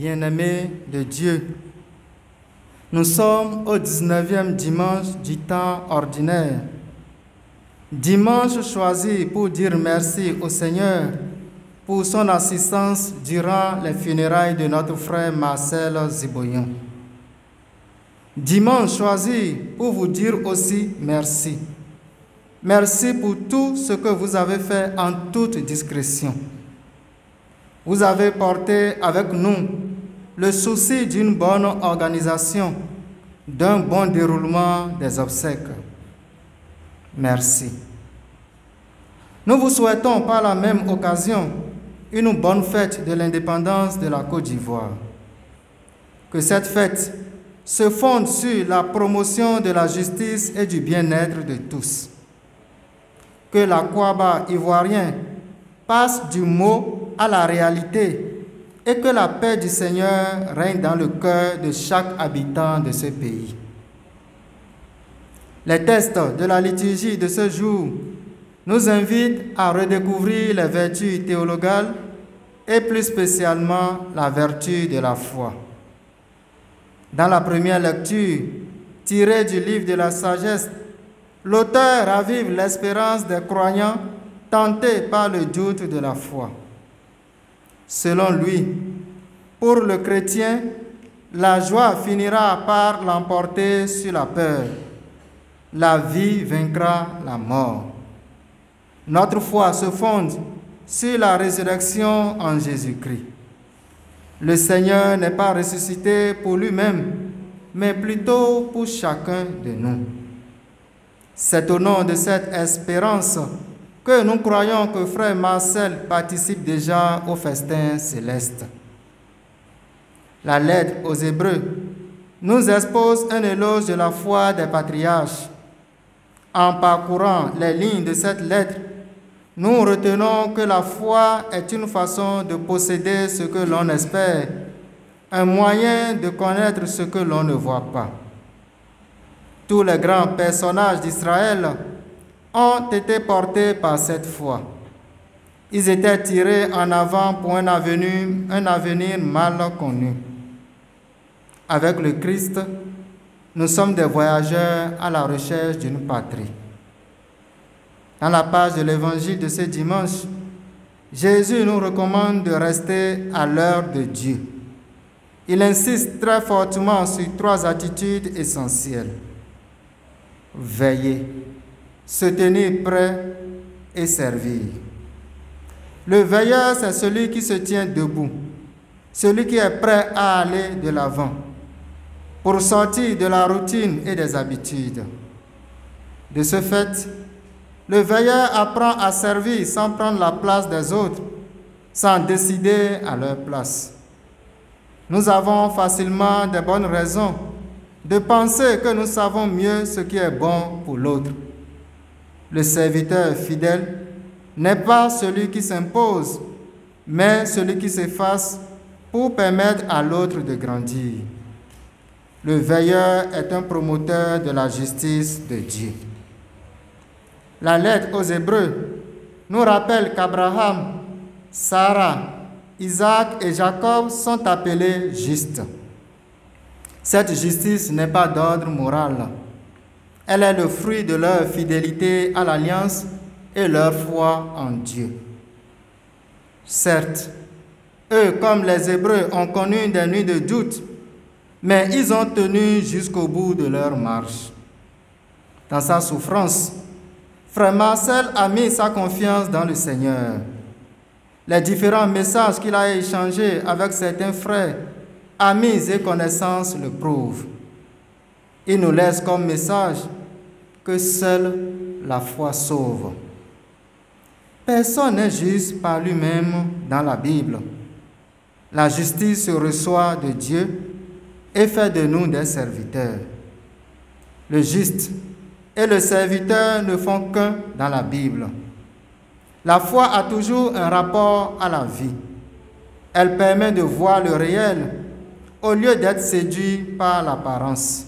bien-aimés de Dieu, nous sommes au 19e dimanche du temps ordinaire. Dimanche choisi pour dire merci au Seigneur pour son assistance durant les funérailles de notre frère Marcel Ziboyon. Dimanche choisi pour vous dire aussi merci. Merci pour tout ce que vous avez fait en toute discrétion. Vous avez porté avec nous le souci d'une bonne organisation, d'un bon déroulement des obsèques. Merci. Nous vous souhaitons par la même occasion une bonne fête de l'indépendance de la Côte d'Ivoire. Que cette fête se fonde sur la promotion de la justice et du bien-être de tous. Que l'Akwaba ivoirien passe du mot à la réalité et que la paix du Seigneur règne dans le cœur de chaque habitant de ce pays. Les textes de la liturgie de ce jour nous invitent à redécouvrir les vertus théologales et plus spécialement la vertu de la foi. Dans la première lecture, tirée du livre de la sagesse, l'auteur ravive l'espérance des croyants tentés par le doute de la foi. Selon lui, pour le chrétien, la joie finira par l'emporter sur la peur. La vie vaincra la mort. Notre foi se fonde sur la résurrection en Jésus-Christ. Le Seigneur n'est pas ressuscité pour lui-même, mais plutôt pour chacun de nous. C'est au nom de cette espérance que nous croyons que frère Marcel participe déjà au festin céleste. La lettre aux Hébreux nous expose un éloge de la foi des patriarches. En parcourant les lignes de cette lettre, nous retenons que la foi est une façon de posséder ce que l'on espère, un moyen de connaître ce que l'on ne voit pas. Tous les grands personnages d'Israël ont été portés par cette foi. Ils étaient tirés en avant pour un avenir mal connu. Avec le Christ, nous sommes des voyageurs à la recherche d'une patrie. Dans la page de l'évangile de ce dimanche, Jésus nous recommande de rester à l'heure de Dieu. Il insiste très fortement sur 3 attitudes essentielles. Veiller, se tenir prêt et servir. Le veilleur, c'est celui qui se tient debout, celui qui est prêt à aller de l'avant, pour sortir de la routine et des habitudes. De ce fait, le veilleur apprend à servir sans prendre la place des autres, sans décider à leur place. Nous avons facilement de bonnes raisons de penser que nous savons mieux ce qui est bon pour l'autre. Le serviteur fidèle n'est pas celui qui s'impose, mais celui qui s'efface pour permettre à l'autre de grandir. Le veilleur est un promoteur de la justice de Dieu. La lettre aux Hébreux nous rappelle qu'Abraham, Sarah, Isaac et Jacob sont appelés justes. Cette justice n'est pas d'ordre moral. Elle est le fruit de leur fidélité à l'alliance et leur foi en Dieu. Certes, eux, comme les Hébreux, ont connu des nuits de doute, mais ils ont tenu jusqu'au bout de leur marche. Dans sa souffrance, frère Marcel a mis sa confiance dans le Seigneur. Les différents messages qu'il a échangés avec certains frères, amis et connaissances le prouvent. Il nous laisse comme message que seule la foi sauve. Personne n'est juste par lui-même dans la Bible. La justice se reçoit de Dieu et fait de nous des serviteurs. Le juste et le serviteur ne font qu'un dans la Bible. La foi a toujours un rapport à la vie. Elle permet de voir le réel au lieu d'être séduit par l'apparence.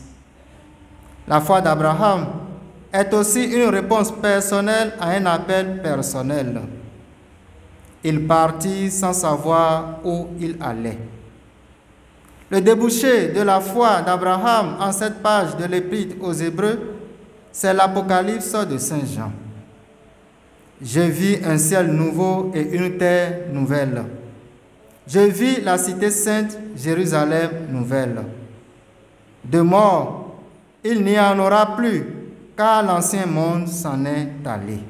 La foi d'Abraham est aussi une réponse personnelle à un appel personnel. Il partit sans savoir où il allait. Le débouché de la foi d'Abraham en cette page de l'Épître aux Hébreux, c'est l'Apocalypse de Saint Jean. Je vis un ciel nouveau et une terre nouvelle. Je vis la cité sainte, Jérusalem nouvelle. De mort, il n'y en aura plus, car l'ancien monde s'en est allé.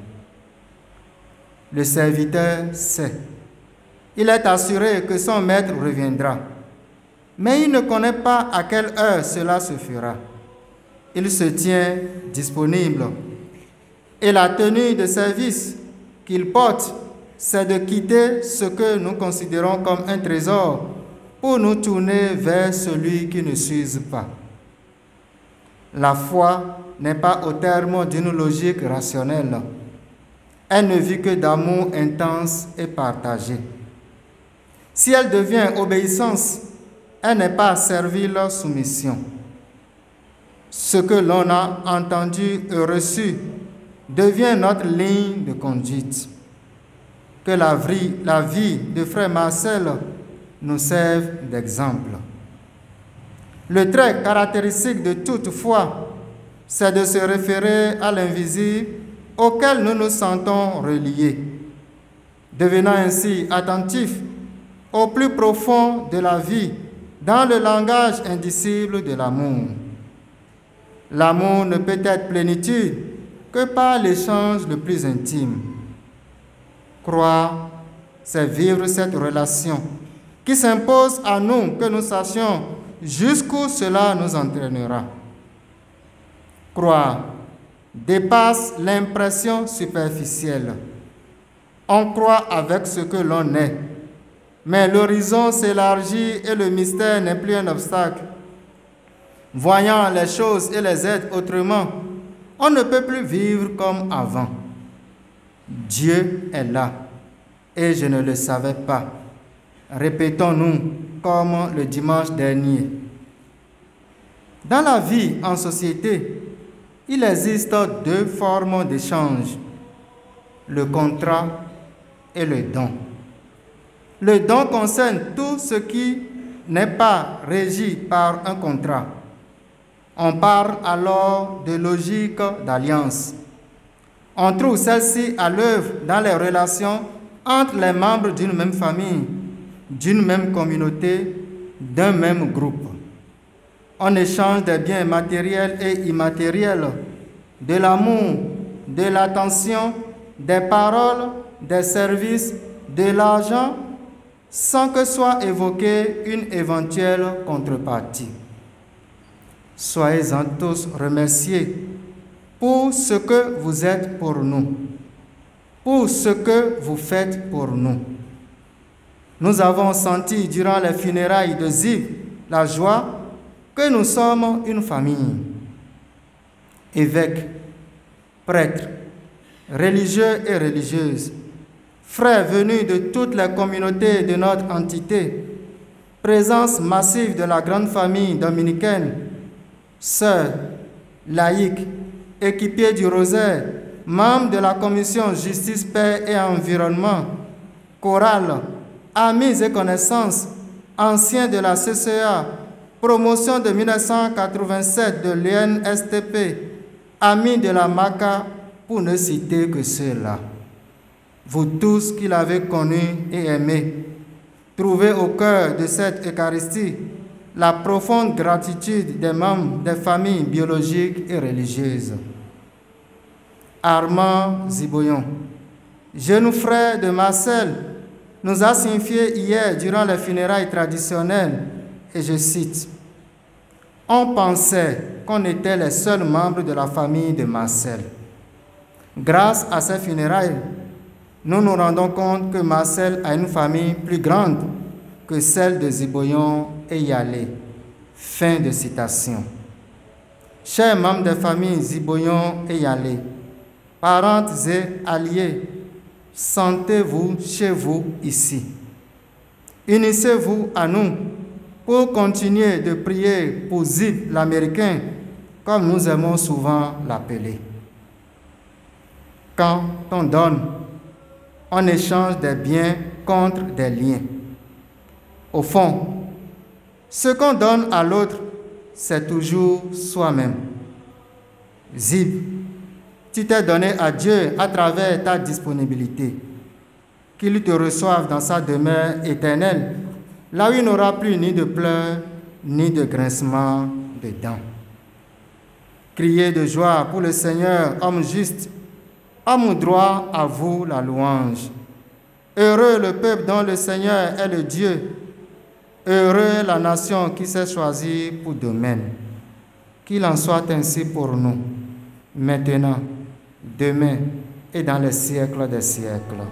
Le serviteur sait. Il est assuré que son maître reviendra. Mais il ne connaît pas à quelle heure cela se fera. Il se tient disponible. Et la tenue de service qu'il porte, c'est de quitter ce que nous considérons comme un trésor pour nous tourner vers celui qui ne s'use pas. La foi n'est pas au terme d'une logique rationnelle. Elle ne vit que d'amour intense et partagé. Si elle devient obéissance, elle n'est pas servile soumission. Ce que l'on a entendu et reçu devient notre ligne de conduite. Que la vie de frère Marcel nous serve d'exemple. Le trait caractéristique de toute foi, c'est de se référer à l'invisible auquel nous nous sentons reliés, devenant ainsi attentifs au plus profond de la vie dans le langage indicible de l'amour. L'amour ne peut être plénitude que par l'échange le plus intime. Croire, c'est vivre cette relation qui s'impose à nous, que nous sachions jusqu'où cela nous entraînera. Croire dépasse l'impression superficielle. On croit avec ce que l'on est, mais l'horizon s'élargit et le mystère n'est plus un obstacle. Voyant les choses et les êtres autrement, on ne peut plus vivre comme avant. Dieu est là et je ne le savais pas. Répétons-nous comme le dimanche dernier. Dans la vie en société, il existe deux formes d'échange, le contrat et le don. Le don concerne tout ce qui n'est pas régi par un contrat. On parle alors de logique d'alliance. On trouve celle-ci à l'œuvre dans les relations entre les membres d'une même famille, d'une même communauté, d'un même groupe. On échange des biens matériels et immatériels, de l'amour, de l'attention, des paroles, des services, de l'argent, sans que soit évoquée une éventuelle contrepartie. Soyez-en tous remerciés pour ce que vous êtes pour nous, pour ce que vous faites pour nous. Nous avons senti durant les funérailles de Zib la joie que nous sommes une famille. Évêques, prêtres, religieux et religieuses, frères venus de toutes les communautés de notre entité, présence massive de la grande famille dominicaine, sœurs, laïcs, équipiers du rosaire, membres de la commission justice, paix et environnement, chorale, amis et connaissances, anciens de la CCA, promotion de 1987 de l'UNSTP, amis de la MACA, pour ne citer que ceux-là. Vous tous qui l'avez connu et aimé, trouvez au cœur de cette Eucharistie la profonde gratitude des membres des familles biologiques et religieuses. Armand Ziboyon, jeune frère de Marcel, nous a signifié hier durant les funérailles traditionnelles, et je cite, « On pensait qu'on était les seuls membres de la famille de Marcel. Grâce à ces funérailles, nous nous rendons compte que Marcel a une famille plus grande que celle de Ziboyon et Yalé. » Fin de citation. Chers membres des familles Ziboyon et Yalé, parentes et alliés, sentez-vous chez vous ici. Unissez-vous à nous pour continuer de prier pour Zib l'Américain, comme nous aimons souvent l'appeler. Quand on donne, on échange des biens contre des liens. Au fond, Ce qu'on donne à l'autre, c'est toujours soi-même. Zib, tu t'es donné à Dieu à travers ta disponibilité. Qu'il te reçoive dans sa demeure éternelle, là où il n'aura plus ni de pleurs, ni de grincement de dents. Criez de joie pour le Seigneur, homme juste, homme droit, à vous la louange. Heureux le peuple dont le Seigneur est le Dieu. Heureux la nation qui s'est choisie pour domaine. Qu'il en soit ainsi pour nous, maintenant, demain et dans les siècles des siècles.